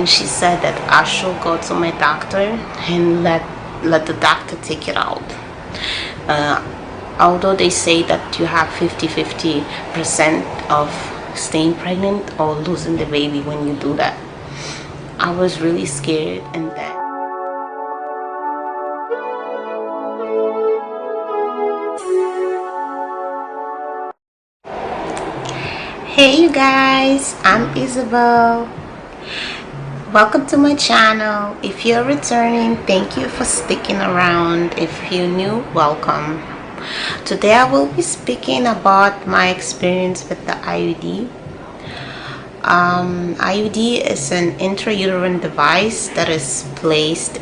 She said that I should go to my doctor and let the doctor take it out. Although they say that you have 50-50% of staying pregnant or losing the baby when you do that. I was really scared. And then hey you guys, I'm Isabel. Welcome to my channel. If you're returning, thank you for sticking around. If you're new, welcome. Today I will be speaking about my experience with the IUD. IUD is an intrauterine device that is placed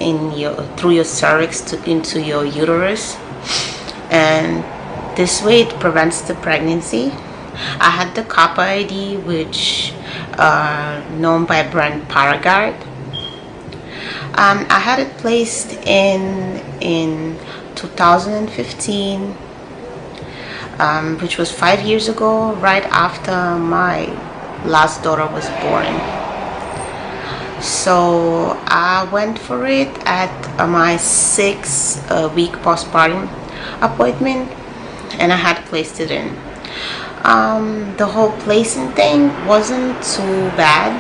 through your cervix into your uterus, and this way it prevents the pregnancy. I had the copper IUD, which known by brand Paraguard. I had it placed in 2015, which was 5 years ago, right after my last daughter was born. So I went for it at my 6-week postpartum appointment, and I had placed it in. The whole placing thing wasn't too bad.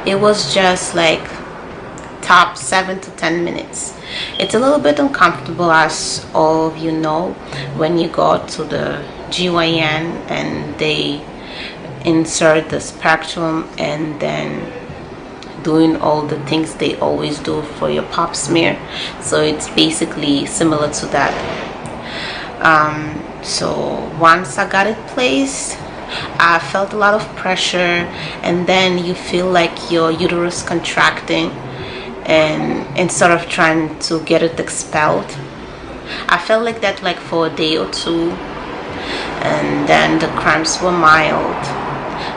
It was just like top 7 to 10 minutes. It's a little bit uncomfortable, as all of you know, when you go to the GYN and they insert the spectrum and then doing all the things they always do for your pap smear. So it's basically similar to that. So once I got it placed, I felt a lot of pressure, and then you feel like your uterus contracting and sort of trying to get it expelled. I felt like that like for a day or two, and then the cramps were mild,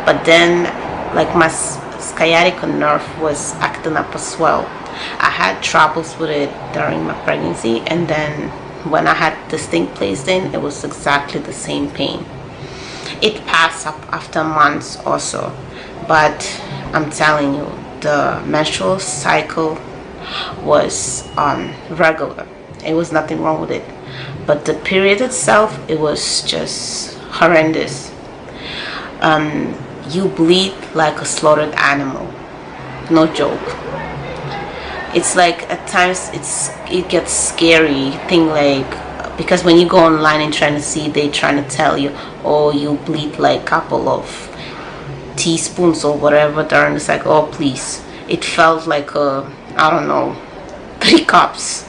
but then like my sciatic nerve was acting up as well. I had troubles with it during my pregnancy, and then when I had this thing placed in, it was exactly the same pain. It passed up after months also, but I'm telling you, the menstrual cycle was regular. It was nothing wrong with it, but the period itself, it was just horrendous. You bleed like a slaughtered animal, no joke. It's like at times it gets scary thing, like, because when you go online and trying to see, they trying to tell you, oh, you bleed like a couple of teaspoons or whatever during the cycle. Oh please, it felt like I don't know, 3 cups.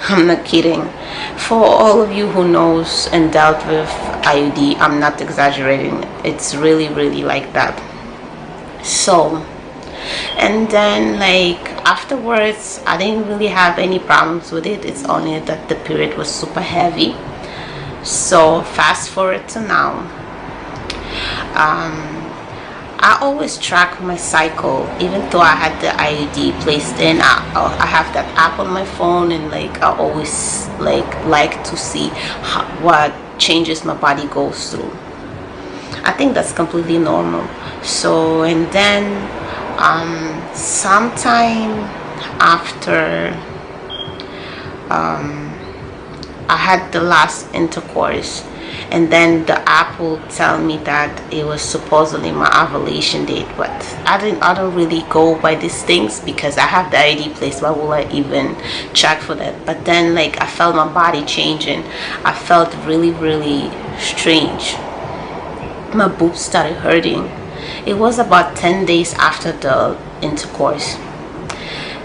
I'm not kidding. For all of you who knows and dealt with IUD, I'm not exaggerating. It's really like that. So, and then like afterwards, I didn't really have any problems with it. It's only that the period was super heavy. So fast forward to now, I always track my cycle. Even though I had the IUD placed in, I have that app on my phone, and like I always like to see what changes my body goes through. I think that's completely normal. So, and then sometime after I had the last intercourse, and then the app will tell me that it was supposedly my ovulation date, but I don't really go by these things because I have the IUD placed. Why will I even check for that? But then like I felt my body changing. I felt really strange. My boobs started hurting. It was about 10 days after the intercourse,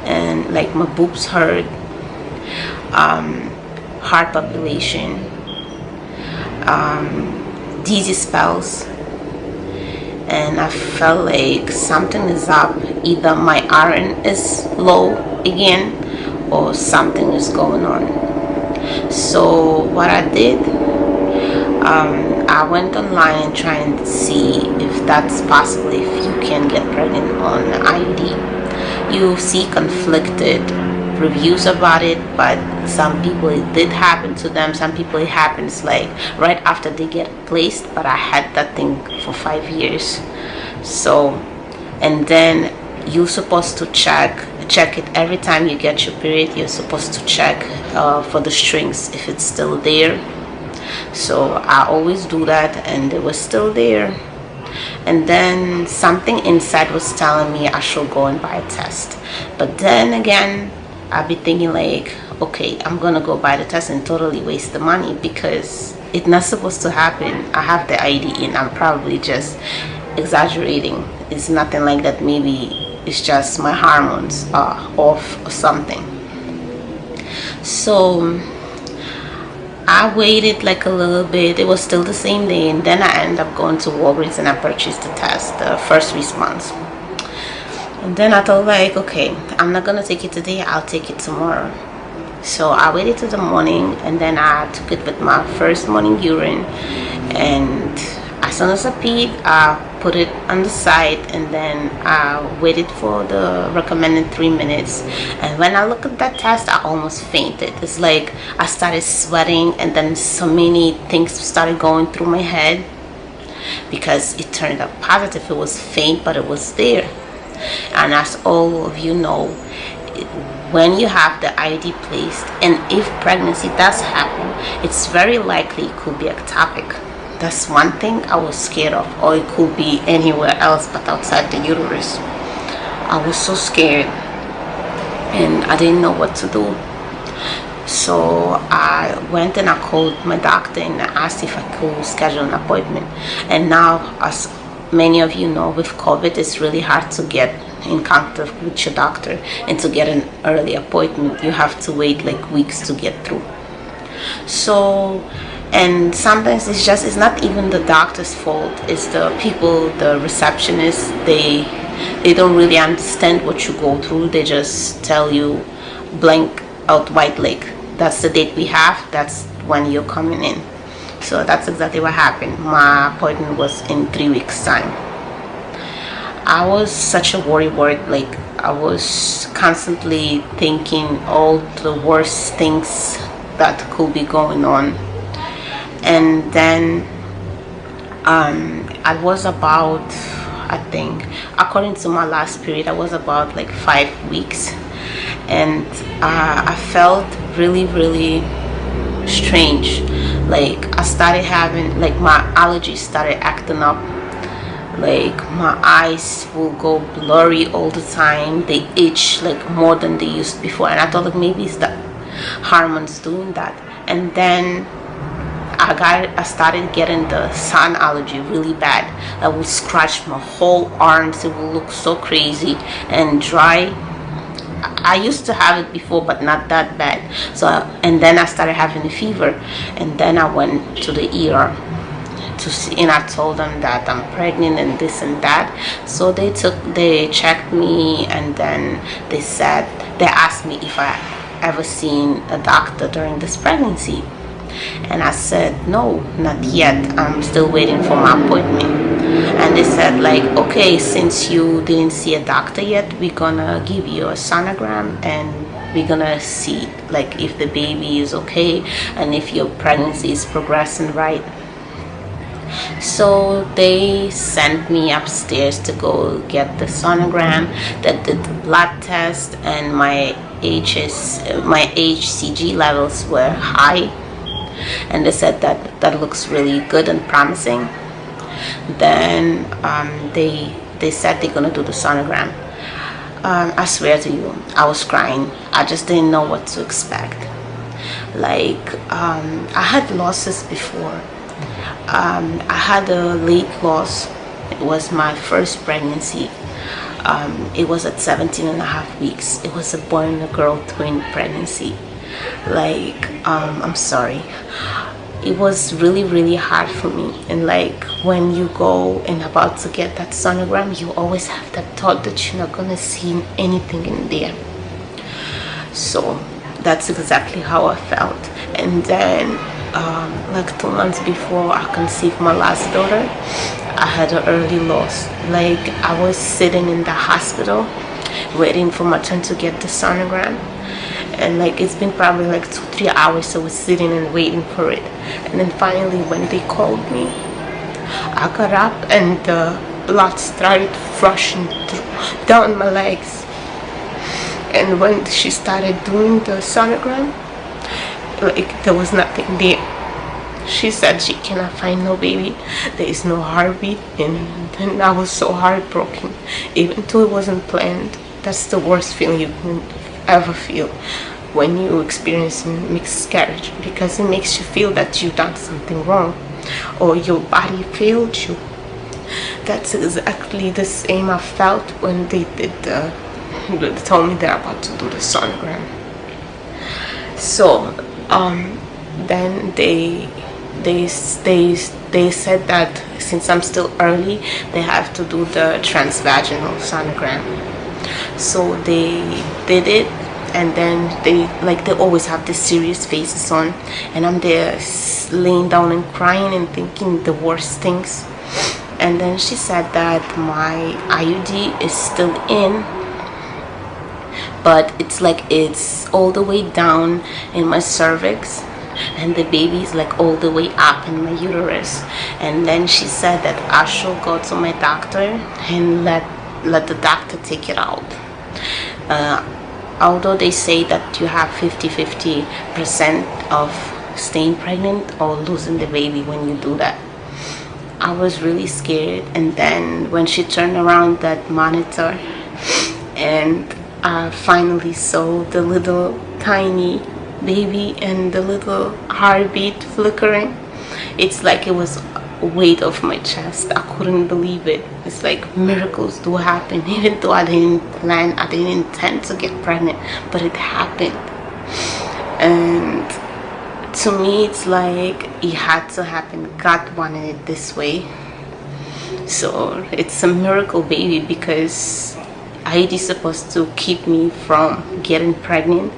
and like my boobs hurt, heart palpitation, dizzy spells, and I felt like something is up. Either my iron is low again or something is going on. So what I did, I went online and trying to see if that's possible, if you can get pregnant on IUD. You see conflicted reviews about it, but some people it did happen to them, some people it happens like right after they get placed. But I had that thing for 5 years. So, and then you're supposed to check it every time you get your period. You're supposed to check for the strings if it's still there. So I always do that, and it was still there. And then something inside was telling me I should go and buy a test. But then again, I'd be thinking like, okay, I'm gonna go buy the test and totally waste the money because it's not supposed to happen. I have the IUD in. I'm probably just exaggerating. It's nothing like that. Maybe it's just my hormones are off or something. So I waited like a little bit. It was still the same day, and then I ended up going to Walgreens and I purchased the test, the first response. And then I thought like, okay, I'm not gonna take it today, I'll take it tomorrow. So I waited till the morning, and then I took it with my first morning urine, and as soon as I peed, I put it on the side, and then I waited for the recommended 3 minutes. And when I looked at that test, I almost fainted. It's like I started sweating, and then so many things started going through my head because it turned up positive. It was faint, but it was there. And as all of you know, when you have the IUD placed, and if pregnancy does happen, it's very likely it could be ectopic. That's one thing I was scared of, or it could be anywhere else but outside the uterus. I was so scared, and I didn't know what to do. So I went and I called my doctor and I asked if I could schedule an appointment. And now, as many of you know, with COVID, it's really hard to get in contact with your doctor and to get an early appointment. You have to wait like weeks to get through. So, and sometimes it's not even the doctor's fault. It's the people, the receptionists, they don't really understand what you go through. They just tell you blank out white leg, that's the date we have, that's when you're coming in. So that's exactly what happened. My appointment was in 3 weeks time. I was such a worrywart. Like I was constantly thinking all the worst things that could be going on. And then I was about, I think, according to my last period, I was about like 5 weeks, and I felt really strange. Like I started having, like my allergies started acting up. Like my eyes will go blurry all the time. They itch like more than they used before, and I thought like maybe it's the hormones doing that. And then I started getting the sun allergy really bad. That would scratch my whole arms. It would look so crazy and dry. I used to have it before, but not that bad. So and then I started having a fever, and then I went to the ER to see, and I told them that I'm pregnant and this and that. So they checked me, and then they asked me if I ever seen a doctor during this pregnancy. And I said, no, not yet. I'm still waiting for my appointment. And they said like, okay, since you didn't see a doctor yet, we're gonna give you a sonogram, and we're gonna see like if the baby is okay and if your pregnancy is progressing right. So they sent me upstairs to go get the sonogram, that did the blood test, and my HCG levels were high, and they said that looks really good and promising. Then they said they're gonna do the sonogram. I swear to you, I was crying. I just didn't know what to expect. Like I had losses before. I had a late loss. It was my first pregnancy. It was at 17 and a half weeks. It was a boy and a girl twin pregnancy. Like I'm sorry, it was really hard for me. And like when you go and about to get that sonogram, you always have that thought that you're not gonna see anything in there. So that's exactly how I felt. And then like 2 months before I conceived my last daughter, I had an early loss. Like I was sitting in the hospital waiting for my turn to get the sonogram, and like it's been probably like 2-3 hours. I was sitting and waiting for it, and then finally when they called me, I got up, and the blood started rushing down my legs. And when she started doing the sonogram, like there was nothing there. She said she cannot find no baby, there is no heartbeat, and then I was so heartbroken, even though it wasn't planned. That's the worst feeling you can ever feel when you experience miscarriage, because it makes you feel that you've done something wrong or your body failed you. That's exactly the same I felt when they told me they're about to do the sonogram. So then they said that since I'm still early, they have to do the transvaginal sonogram. So they did it, and then they always have this serious faces on, and I'm there laying down and crying and thinking the worst things. And then she said that my IUD is still in, but it's all the way down in my cervix, and the baby is like all the way up in my uterus. And then she said that I should go to my doctor and let the doctor take it out. Although they say that you have 50-50% of staying pregnant or losing the baby when you do that. I was really scared. And then when she turned around that monitor, and I finally saw the little tiny baby and the little heartbeat flickering, it's like it was weight off my chest. I couldn't believe it. It's like miracles do happen, even though I didn't intend to get pregnant, but it happened. And to me, it's like it had to happen. God wanted it this way. So it's a miracle baby, because IUD is supposed to keep me from getting pregnant,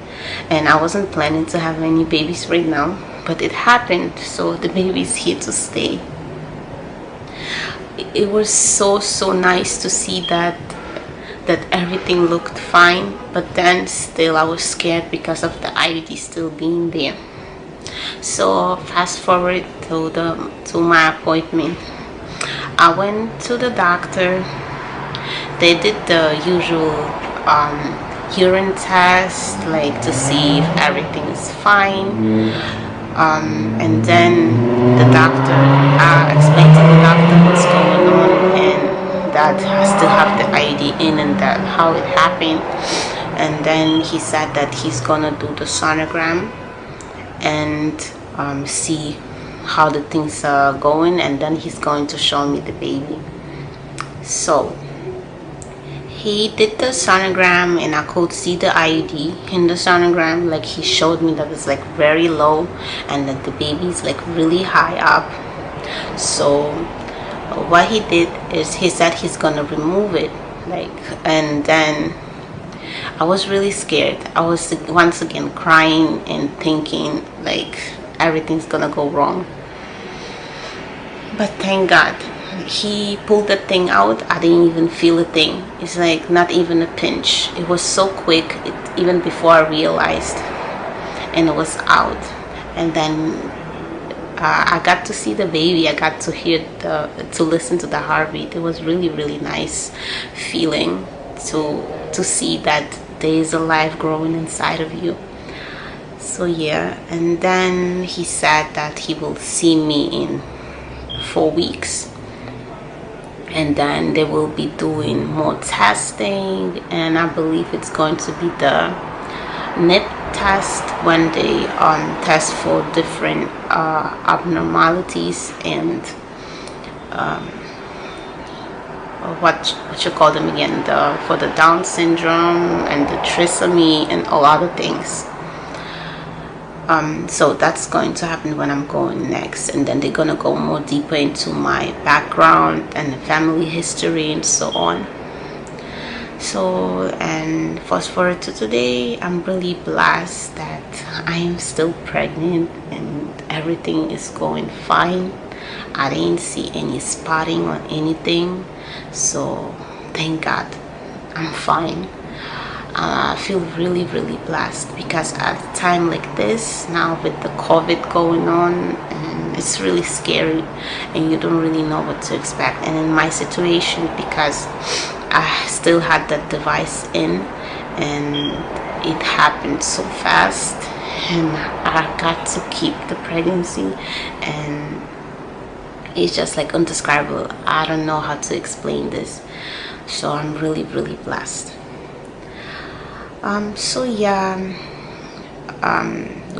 and I wasn't planning to have any babies right now, but it happened. So the baby is here to stay. It was so nice to see that everything looked fine, but then still I was scared because of the IUD still being there. So fast forward to my appointment. I went to the doctor. They did the usual urine test, like to see if everything is fine. And then the doctor explained to the doctor what's going on, and that I still have the IUD in, and that how it happened. And then he said that he's gonna do the sonogram and see how the things are going, and then he's going to show me the baby. So he did the sonogram, and I could see the IUD in the sonogram. Like, he showed me that it's like very low, and that the baby is like really high up. So what he did is he said he's gonna remove it, and then I was really scared. I was once again crying and thinking like everything's gonna go wrong. But thank God, he pulled the thing out. I didn't even feel a thing. It's like not even a pinch. It was so quick, even before I realized, and it was out. And then I got to see the baby. I got to hear to listen to the heartbeat. It was really nice feeling to see that there is a life growing inside of you. So yeah, and then he said that he will see me in 4 weeks, and then they will be doing more testing, and I believe it's going to be the nip test when they test for different abnormalities and what you call them again, for the Down syndrome and the trisomy and all other things. So that's going to happen when I'm going next, and then they're gonna go more deeper into my background and family history and so on. So, and fast forward to today, I'm really blessed that I am still pregnant and everything is going fine. I didn't see any spotting or anything, so thank God I'm fine. I feel really blessed, because at a time like this now, with the COVID going on, and it's really scary and you don't really know what to expect. And in my situation, because I still had that device in and it happened so fast, and I got to keep the pregnancy, and it's just like undescribable. I don't know how to explain this. So I'm really blessed. So yeah,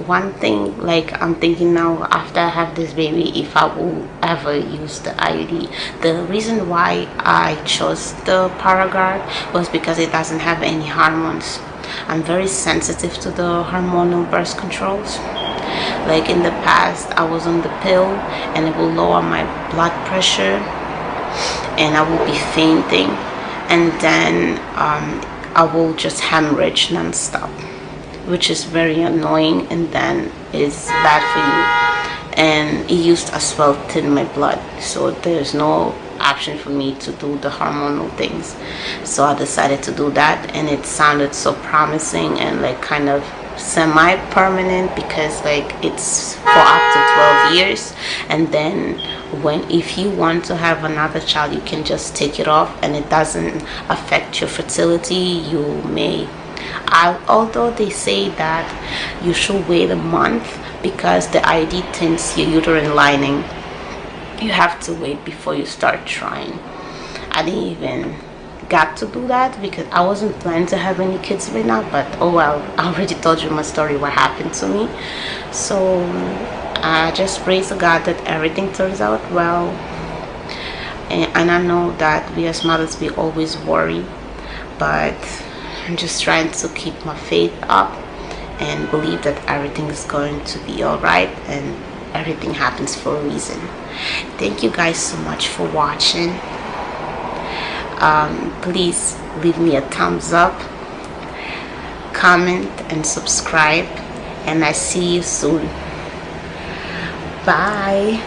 one thing, like, I'm thinking now after I have this baby, if I will ever use the IUD. The reason why I chose the Paraguard was because it doesn't have any hormones. I'm very sensitive to the hormonal birth controls. Like in the past, I was on the pill and it will lower my blood pressure and I will be fainting, and then I will just hemorrhage non-stop, which is very annoying, and then it's bad for you. And it used as well thin my blood, so there's no option for me to do the hormonal things. So I decided to do that, and it sounded so promising and like kind of semi-permanent, because like it's for up to 12 years, and then if you want to have another child, you can just take it off and it doesn't affect your fertility. You may, although they say that you should wait a month because the IUD thins your uterine lining, you have to wait before you start trying. I didn't even got to do that because I wasn't planning to have any kids right now, but oh well, I already told you my story, what happened to me. So I just praise to God that everything turns out well, and I know that we as mothers, we always worry, but I'm just trying to keep my faith up and believe that everything is going to be all right, and everything happens for a reason. Thank you guys so much for watching. Please leave me a thumbs up, comment, and subscribe, and I see you soon. Bye.